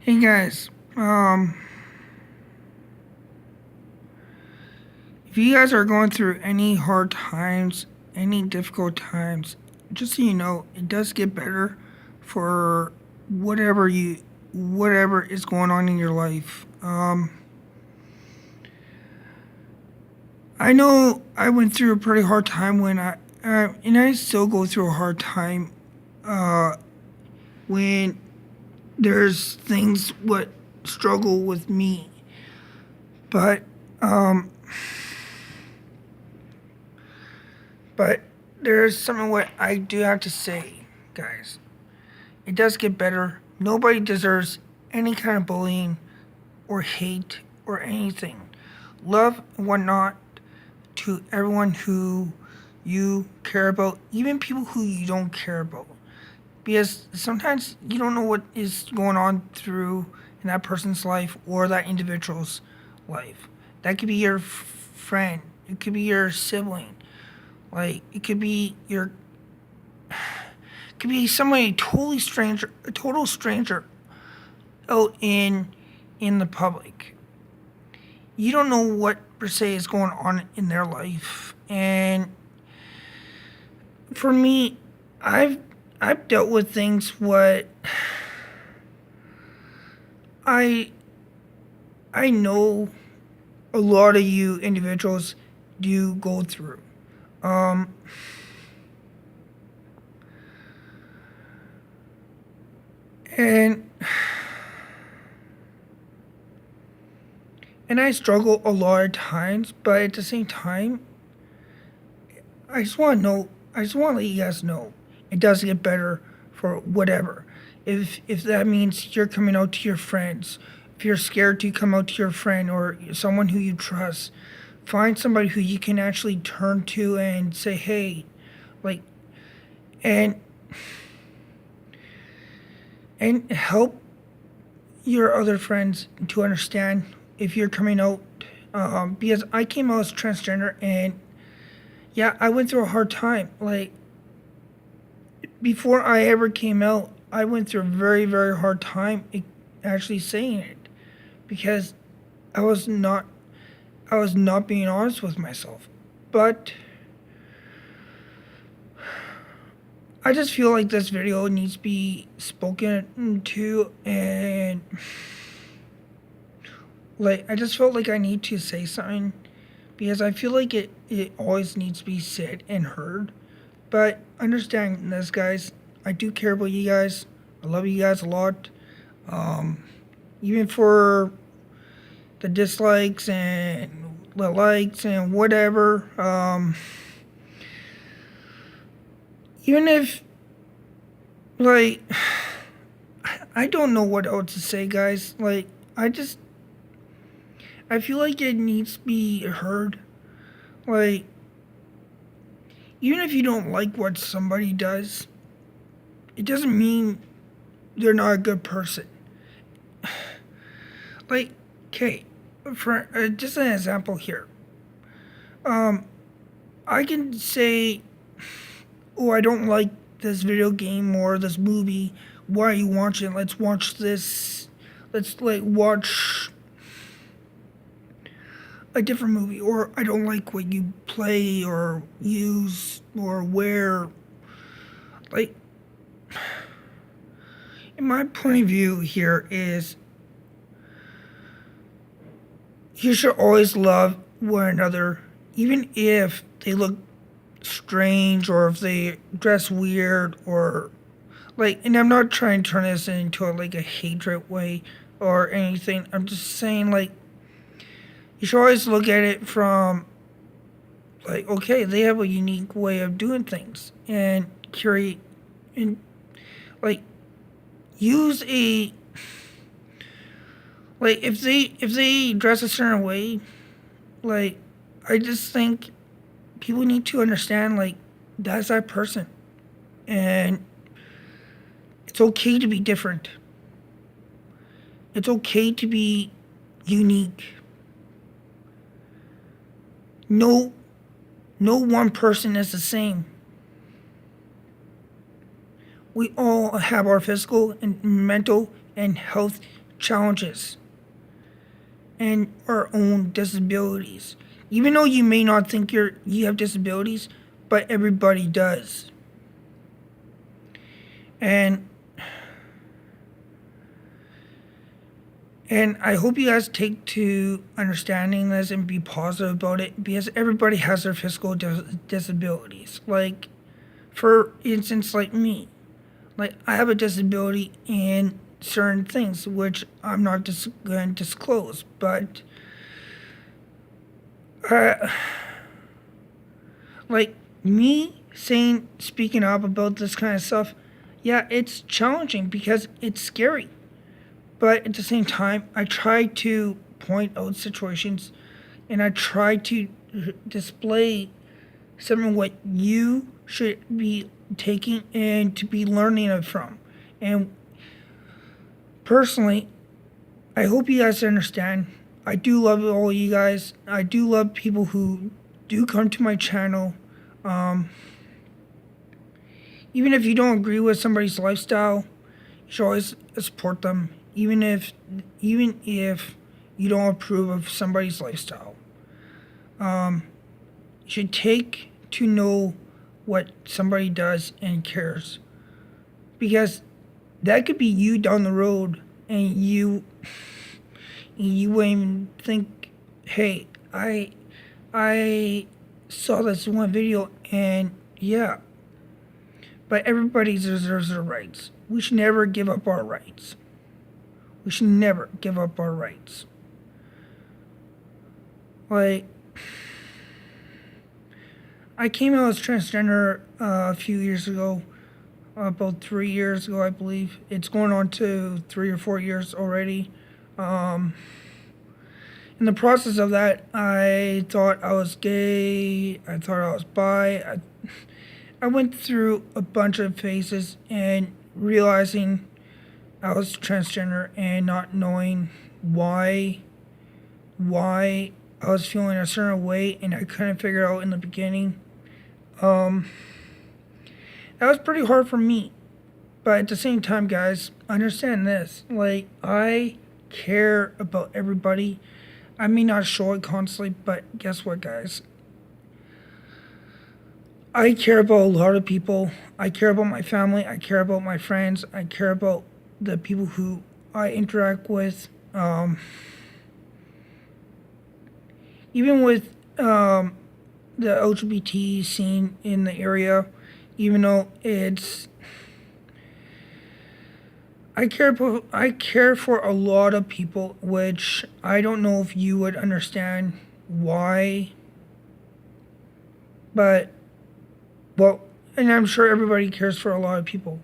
Hey guys, if you guys are going through any hard times, any difficult times, just so you know, it does get better for whatever is going on in your life. I know I went through a pretty hard time and I still go through a hard time, uh, when there's things what struggle with me, but, um, But there's something what I do have to say, guys. It does get better. Nobody deserves any kind of bullying or hate or anything. Love and whatnot to everyone who you care about, even people who you don't care about. Because sometimes you don't know what is going on through in that person's life or that individual's life. That could be your friend, it could be your sibling, like it could be somebody totally stranger, a total stranger out in the public. You don't know what per se is going on in their life. And for me, I've I've dealt with things what I I know a lot of you individuals do go through. Um and and I struggle a lot of times, but at the same time, I just want to let you guys know, it does get better for whatever. If that means you're coming out to your friends, if you're scared to come out to your friend or someone who you trust, find somebody who you can actually turn to and say, hey, like, and and help your other friends to understand if you're coming out. Because I came out as transgender, and yeah, I went through a hard time. Like, before I ever came out, I went through a very, very hard time actually saying it because I was not I was not being honest with myself. But I just feel like this video needs to be spoken to, and like I just felt like I need to say something because I feel like it always needs to be said and heard. But understand this, guys. I do care about you guys. I love you guys a lot. Um, Even for the dislikes and the likes and whatever. Even if, like, I don't know what else to say, guys. Like, I feel like it needs to be heard. Like, even if you don't like what somebody does, it doesn't mean they're not a good person. Like, okay, for just an example here. Um, I can say, oh, I don't like this video game or this movie. Why are you watching? Let's watch this. Let's like watch a different movie. Or I don't like what you play or use or wear. Like, in my point of view here is you should always love one another, even if they look strange or if they dress weird or like. And I'm not trying to turn this into like a hatred way or anything. I'm just saying, like, you should always look at it from like, okay, they have a unique way of doing things and curate and like use a like if they dress a certain way, like, I just think people need to understand, like, that's that person, and it's okay to be different. It's okay to be unique. No, no one person is the same. We all have our physical and mental and health challenges and our own disabilities. Even though you may not think you have disabilities, but everybody does. And I hope you guys take to understanding this and be positive about it, because everybody has their physical disabilities. Like, for instance, like me. Like, I have a disability in certain things, which I'm not going to disclose, but like me speaking up about this kind of stuff, yeah, it's challenging because it's scary. But at the same time, I try to point out situations and I try to display something what you should be taking and to be learning it from. And personally, I hope you guys understand. I do love all you guys. I do love people who do come to my channel. Even if you don't agree with somebody's lifestyle, you should always support them. Even if you don't approve of somebody's lifestyle, you should take to know what somebody does and cares, because that could be you down the road, and you wouldn't even think, hey, I saw this one video, and yeah. But everybody deserves their rights. We should never give up our rights. We should never give up our rights. Like, I came out as transgender a few years ago, about 3 years ago, I believe. It's going on to 3 or 4 years already. In the process of that, I thought I was gay. I thought I was bi. I went through a bunch of phases and realizing I was transgender and not knowing why I was feeling a certain way, and I couldn't figure out in the beginning. That was pretty hard for me. But at the same time, guys, understand this. Like, I care about everybody. I may not show it constantly, but guess what, guys? I care about a lot of people. I care about my family. I care about my friends. I care about the people who I interact with. Even with the LGBT scene in the area, even though it's... I care for a lot of people, which I don't know if you would understand why. But, well, and I'm sure everybody cares for a lot of people.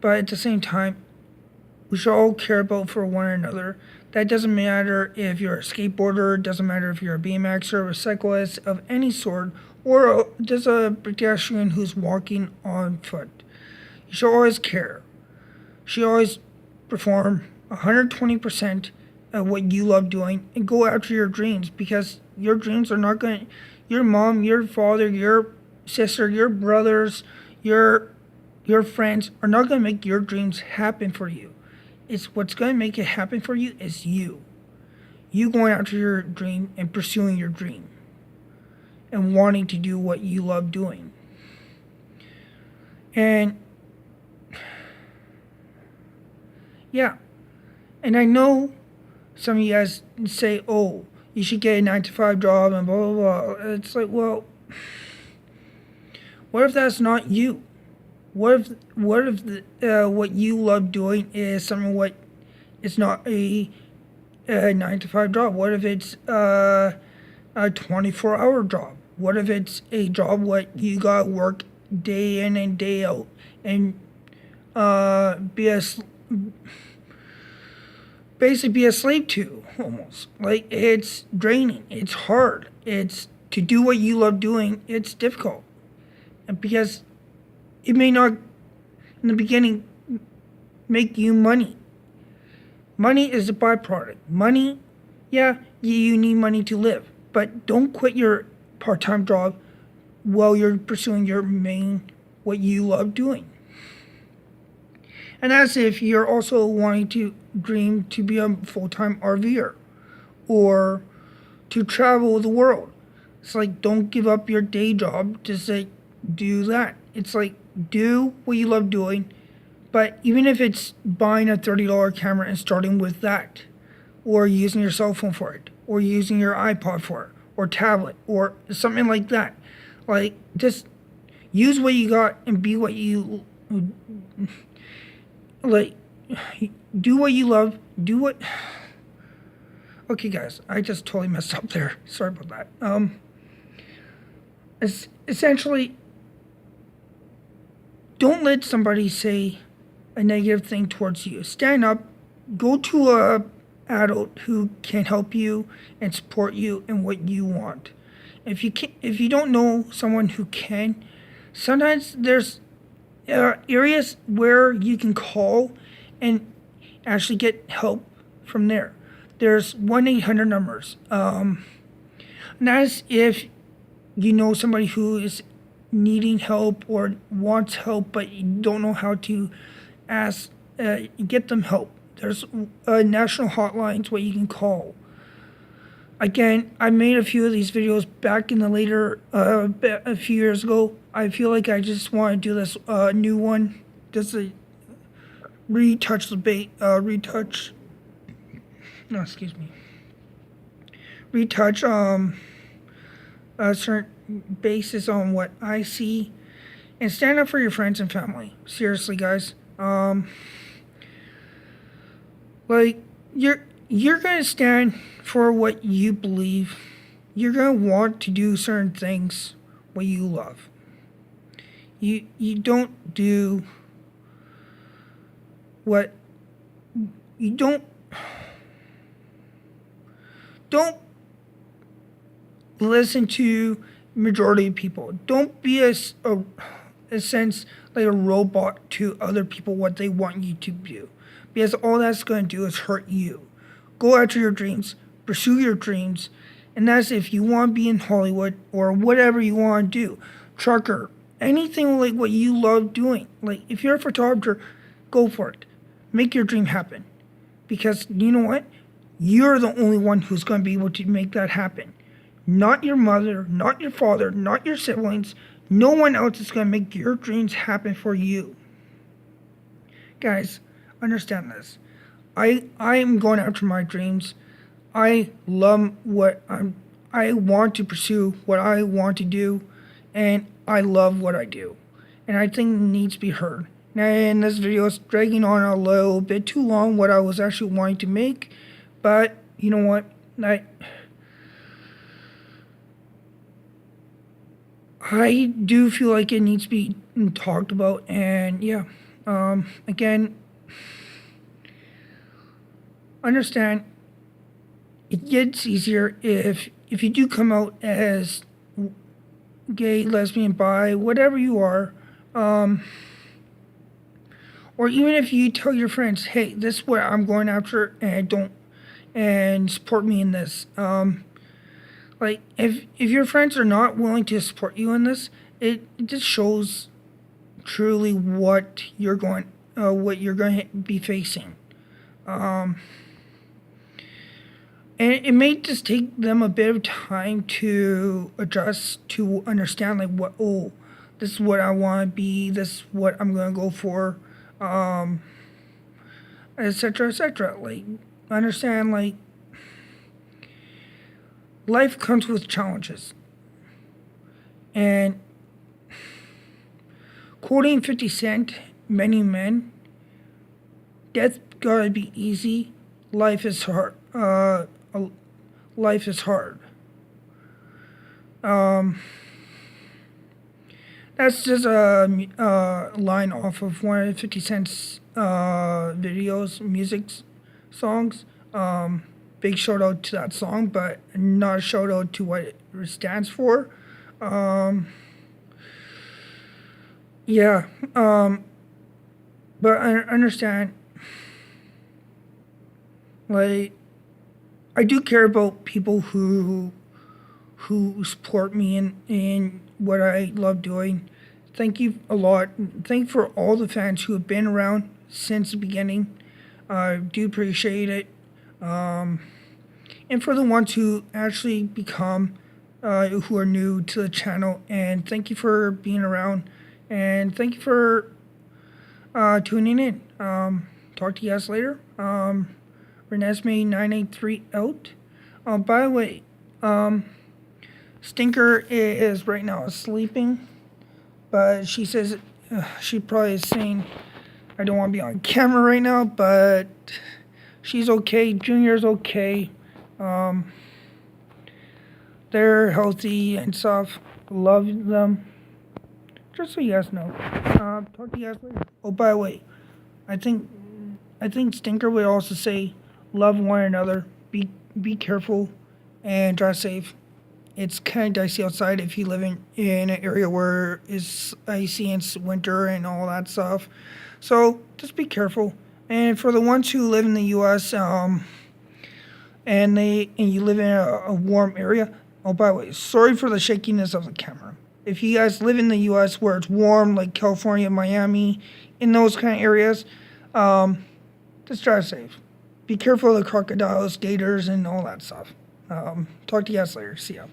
But at the same time, we should all care about for one another. That doesn't matter if you're a skateboarder, doesn't matter if you're a BMXer or a cyclist of any sort, or just a pedestrian who's walking on foot. You should always care. You should always perform 120% of what you love doing and go after your dreams, because your dreams are not going to... Your mom, your father, your sister, your brothers, your friends are not going to make your dreams happen for you. It's what's going to make it happen for you is you. You going after your dream and pursuing your dream and wanting to do what you love doing. And yeah, and I know some of you guys say, oh, you should get a 9-to-5 job and blah, blah, blah. It's like, well, what if that's not you? What if what you love doing is something what it's not a 9-to-5 job? What if it's a 24-hour job? What if it's a job what you got to work day in and day out and basically be a slave to, almost? Like, it's draining. It's hard. It's to do what you love doing. It's difficult, and because it may not, in the beginning, make you money. Money is a byproduct. Money, yeah, you need money to live. But don't quit your part-time job while you're pursuing your main, what you love doing. And that's if you're also wanting to dream to be a full-time RVer or to travel the world. It's like, don't give up your day job to say, do that. It's like, do what you love doing, but even if it's buying a $30 camera and starting with that, or using your cell phone for it, or using your iPod for it, or tablet, or something like that. Like, just use what you got and be what you like. Do what you love. Do what. Okay, guys, I just totally messed up there. Sorry about that. It's essentially, don't let somebody say a negative thing towards you. Stand up. Go to a adult who can help you and support you in what you want. If you don't know someone who can, sometimes there's areas where you can call and actually get help from there. There's 1-800 numbers. And that's if you know somebody who is needing help or wants help, but you don't know how to get them help. There's national hotlines where you can call. Again, I made a few of these videos back in the later, a few years ago. I feel like I just want to do this new one. Just a retouch. No, excuse me. Retouch a certain basis on what I see, and stand up for your friends and family. Seriously, guys. Like, you're gonna stand for what you believe. You're gonna want to do certain things what you love. You don't do what you don't listen to majority of people. Don't be a sense like a robot to other people what they want you to do, because all that's going to do is hurt you. Go after your dreams, pursue your dreams, and that's if you want to be in Hollywood or whatever you want to do, trucker, anything like what you love doing. Like, if you're a photographer, go for it. Make your dream happen, because you know what? You're the only one who's going to be able to make that happen. Not your mother, not your father, not your siblings. No one else is going to make your dreams happen for you. Guys, understand this. I am going after my dreams. I love I want to pursue what I want to do, and I love what I do. And I think it needs to be heard. And this video is dragging on a little bit too long, what I was actually wanting to make. But, you know what? I do feel like it needs to be talked about. And, yeah. Again, understand, it gets easier if you do come out as gay, lesbian, bi, whatever you are, or even if you tell your friends, hey, this is what I'm going after, and support me in this. Like, if your friends are not willing to support you in this, it just shows truly what you're going to be facing. And it may just take them a bit of time to adjust, to understand, like, this is what I want to be, this is what I'm going to go for, etc., etc. Like, understand, like, life comes with challenges. And quoting 50 Cent, many men, death gotta be easy, life is hard. Life is hard. That's just a line off of one of 50 Cent's videos, music songs. Big shout out to that song, but not a shout out to what it stands for. Yeah. But I understand, like, I do care about people who support me in what I love doing. Thank you a lot. Thank you for all the fans who have been around since the beginning. Do appreciate it. And for the ones who actually become, who are new to the channel, and thank you for being around, and thank you for tuning in. Talk to you guys later. Renesmee983 out. By the way, Stinker is right now sleeping, but she says she probably is saying, I don't want to be on camera right now, but she's okay. Junior's okay. They're healthy and stuff. Love them. Just so you guys know. Talk to you guys later. Oh, by the way, I think Stinker would also say, love one another. Be careful and drive safe. It's kind of dicey outside if you live in an area where it's icy and it's winter and all that stuff. So just be careful. And for the ones who live in the U.S. And you live in a warm area. Oh, by the way, sorry for the shakiness of the camera. If you guys live in the U.S. where it's warm, like California, Miami, in those kind of areas, just drive safe. Be careful of the crocodiles, gators, and all that stuff. Talk to you guys later. See ya.